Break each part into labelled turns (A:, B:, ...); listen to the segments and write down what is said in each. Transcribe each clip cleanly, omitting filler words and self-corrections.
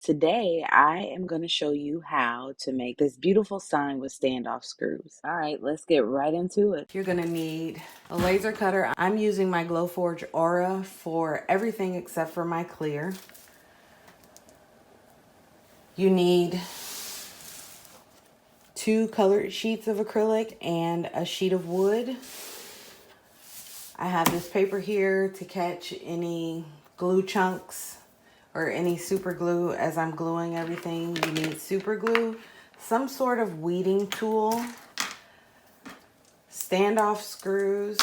A: Today, I am going to show you how to make this beautiful sign with standoff screws. All right, let's get right into it.
B: You're going to need a laser cutter. I'm using my Glowforge Aura for everything except for my clear. You need 2 colored sheets of acrylic and a sheet of wood. I have this paper here to catch any glue chunks or any super glue as I'm gluing everything. You need super glue, some sort of weeding tool, standoff screws,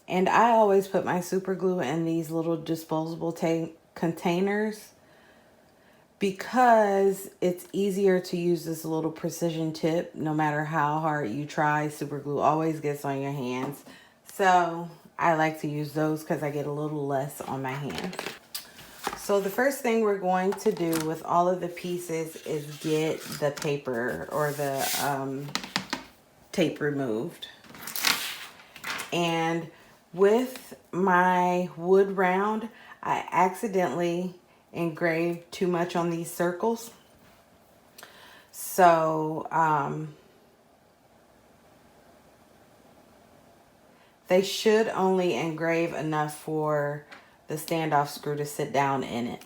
B: and I always put my super glue in these little disposable containers because it's easier to use this little precision tip. No matter how hard you try, super glue always gets on your hands. So I like to use those because I get a little less on my hands. So the first thing we're going to do with all of the pieces is get the paper or the tape removed. And with my wood round, I accidentally engraved too much on these circles. So they should only engrave enough for the standoff screw to sit down in it.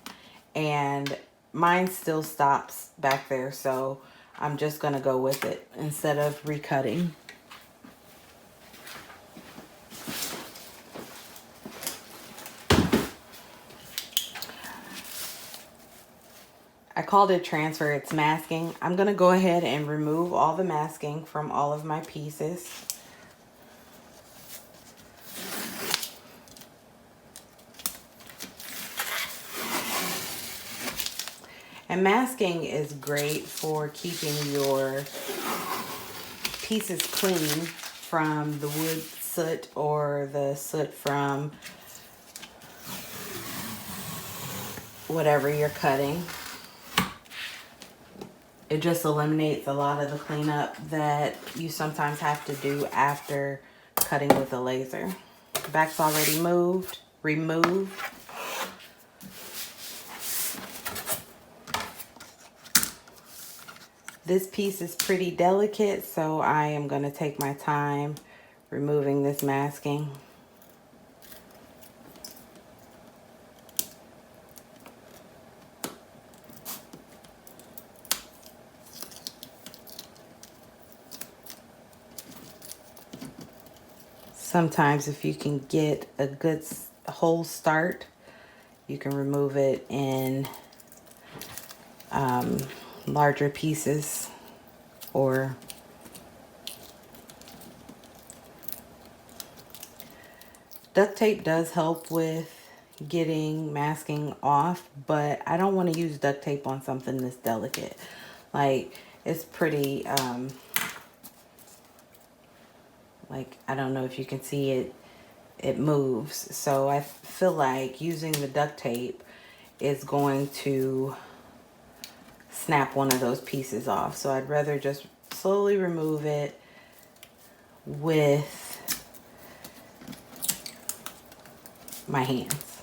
B: And mine still stops back there, so I'm just going to go with it instead of recutting. I called it transfer, it's masking. I'm going to go ahead and remove all the masking from all of my pieces. And masking is great for keeping your pieces clean from the wood soot or the soot from whatever you're cutting. It just eliminates a lot of the cleanup that you sometimes have to do after cutting with a laser. The back's already removed. This piece is pretty delicate, so I am going to take my time removing this masking. Sometimes if you can get a good whole start, you can remove it in larger pieces or duct tape does help with getting masking off, but I don't want to use duct tape on something this delicate. Like, it's pretty like, I don't know if you can see it, it moves. So I feel like using the duct tape is going to snap one of those pieces off. So I'd rather just slowly remove it with my hands.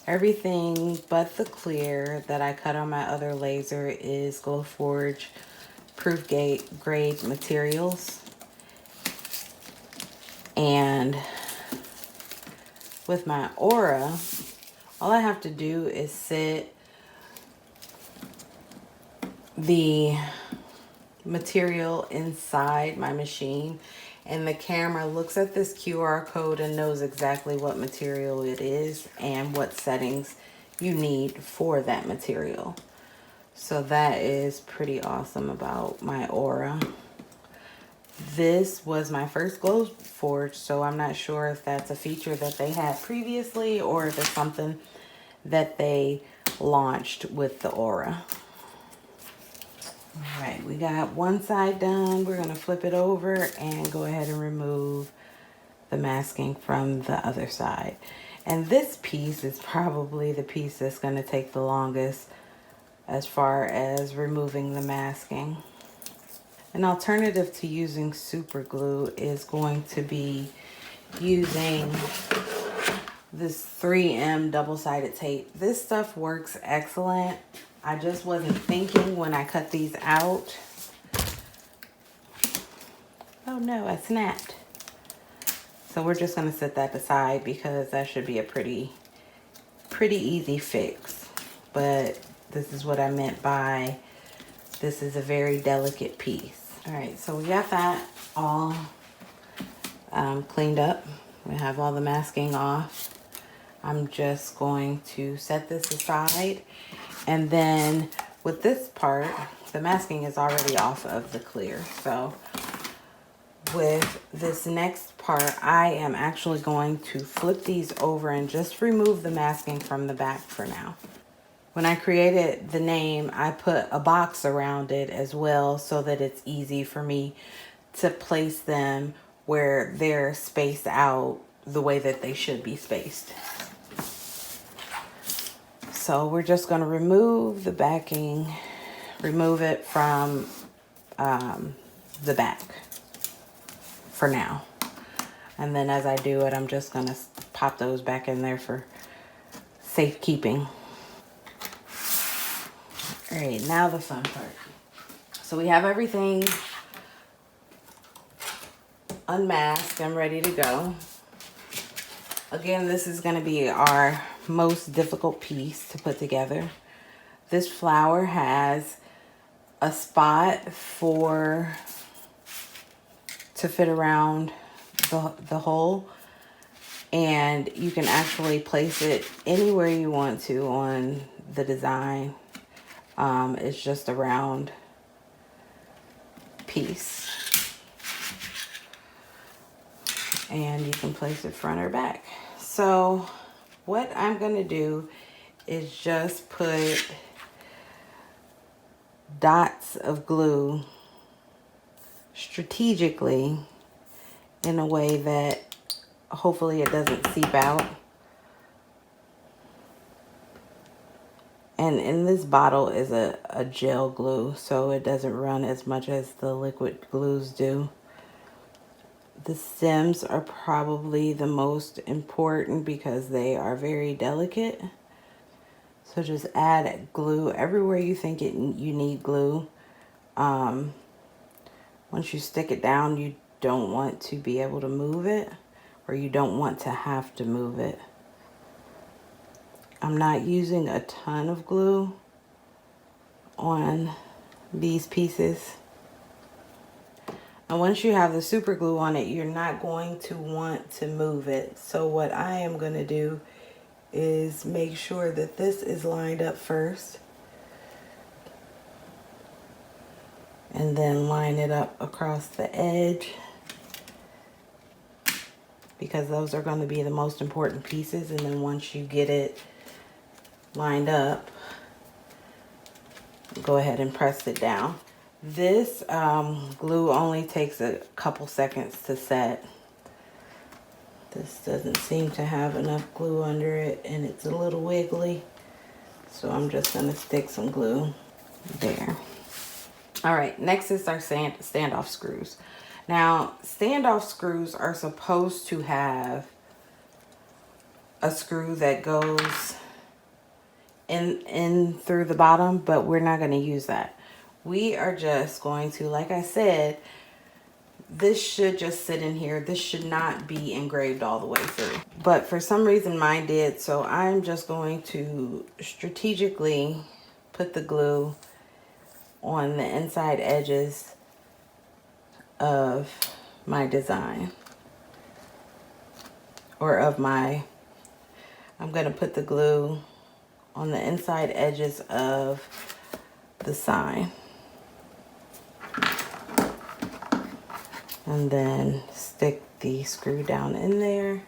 B: Everything but the clear that I cut on my other laser is Glowforge proof grade materials. And with my Aura, all I have to do is set the material inside my machine, and the camera looks at this QR code and knows exactly what material it is and what settings you need for that material. So that is pretty awesome about my Aura. This was my first Glowforge, so I'm not sure if that's a feature that they had previously or if it's something that they launched with the Aura. All right, we got one side done. We're going to flip it over and go ahead and remove the masking from the other side. And this piece is probably the piece that's going to take the longest as far as removing the masking. An alternative to using super glue is going to be using this 3M double-sided tape. This stuff works excellent. I just wasn't thinking when I cut these out. Oh no, I snapped. So we're just going to set that aside because that should be a pretty easy fix. But this is what I meant by this is a very delicate piece. All right, so we got that all cleaned up. We have all the masking off. I'm just going to set this aside. And then with this part, the masking is already off of the clear. So with this next part, I am actually going to flip these over and just remove the masking from the back for now. When I created the name, I put a box around it as well so that it's easy for me to place them where they're spaced out the way that they should be spaced. So we're just going to remove the backing, remove it from the back for now. And then as I do it, I'm just going to pop those back in there for safekeeping. All right, now the fun part. So we have everything unmasked and ready to go. Again, this is going to be our most difficult piece to put together. This flower has a spot to fit around the hole, and you can actually place it anywhere you want to on the design. It's just a round piece, and you can place it front or back. So what I'm going to do is just put dots of glue strategically in a way that hopefully it doesn't seep out. And in this bottle is a gel glue, so it doesn't run as much as the liquid glues do. The stems are probably the most important because they are very delicate. So just add glue everywhere you think you need glue. Once you stick it down, you don't want to be able to move it, or you don't want to have to move it. I'm not using a ton of glue on these pieces. And once you have the super glue on it, you're not going to want to move it. So what I am going to do is make sure that this is lined up first, and then line it up across the edge, because those are going to be the most important pieces. And then once you get it lined up, go ahead and press it down. This glue only takes a couple seconds to set. This doesn't seem to have enough glue under it, and it's a little wiggly, so I'm just going to stick some glue there. All right, next is our standoff screws. Now, standoff screws are supposed to have a screw that goes in through the bottom, but we're not going to use that. We are just going to, like I said, this should just sit in here. This should not be engraved all the way through. But for some reason mine did, so I'm just going to strategically put the glue on the inside edges of my design. Or of my, I'm going to put the glue on the inside edges of the sign. And then stick the screw down in there.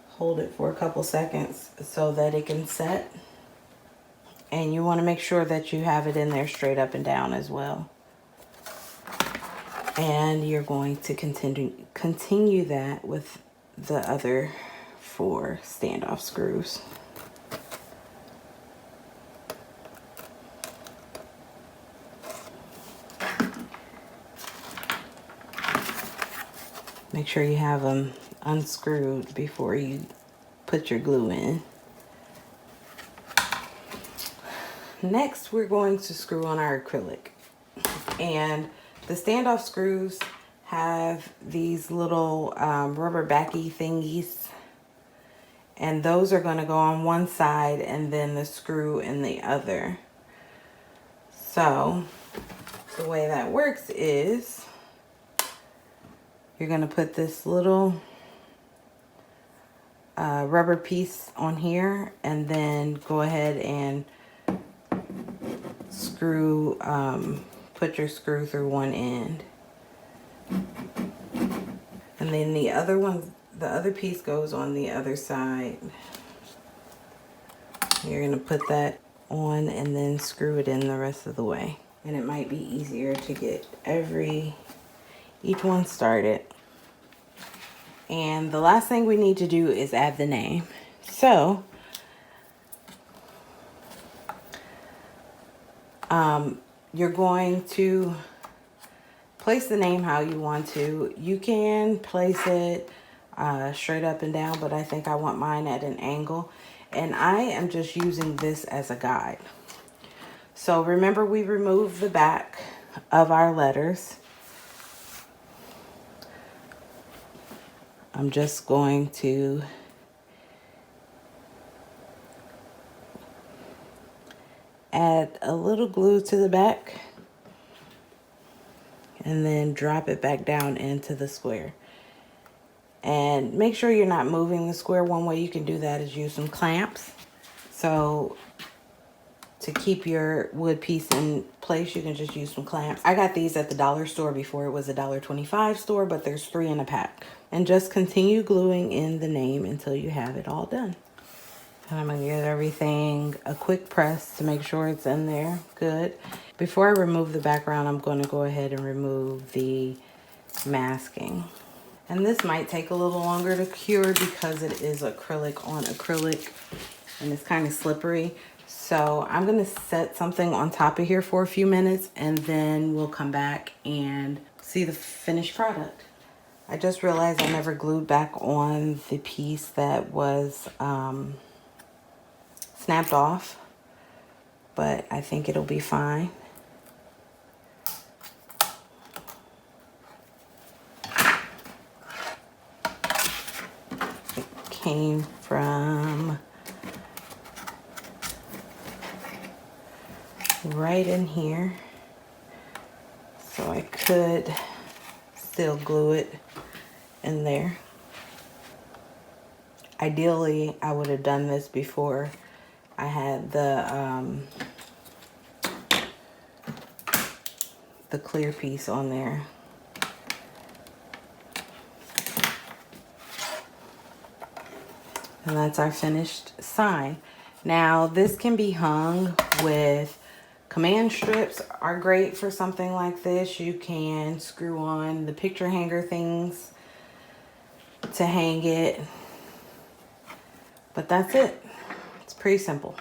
B: Hold it for a couple seconds so that it can set. And you want to make sure that you have it in there straight up and down as well. And you're going to continue that with the other 4 standoff screws. Make sure you have them unscrewed before you put your glue in. Next, we're going to screw on our acrylic. And the standoff screws have these little rubber backy thingies. And those are going to go on one side and then the screw in the other. So the way that works is you're going to put this little rubber piece on here and then go ahead and screw, put your screw through one end. And then the other piece goes on the other side. You're going to put that on and then screw it in the rest of the way. And it might be easier to get each one started. And the last thing we need to do is add the name. So, you're going to place the name how you want to. You can place it straight up and down, but I think I want mine at an angle. And I am just using this as a guide. So remember, we removed the back of our letters. I'm just going to add a little glue to the back and then drop it back down into the square. And make sure you're not moving the square. One way you can do that is use some clamps. So to keep your wood piece in place, you can just use some clamps. I got these at the dollar store before it was a $1.25 store, but there's 3 in a pack. And just continue gluing in the name until you have it all done. And I'm gonna give everything a quick press to make sure it's in there good. Before I remove the background, I'm gonna go ahead and remove the masking. And this might take a little longer to cure because it is acrylic on acrylic and it's kind of slippery. So I'm gonna set something on top of here for a few minutes and then we'll come back and see the finished product. I just realized I never glued back on the piece that was snapped off, but I think it'll be fine. It came from right in here, so I could still glue it in there. Ideally, I would have done this before I had the clear piece on there. And that's our finished sign. Now, this can be hung with command strips are great for something like this. You can screw on the picture hanger things to hang it. But that's it. It's pretty simple.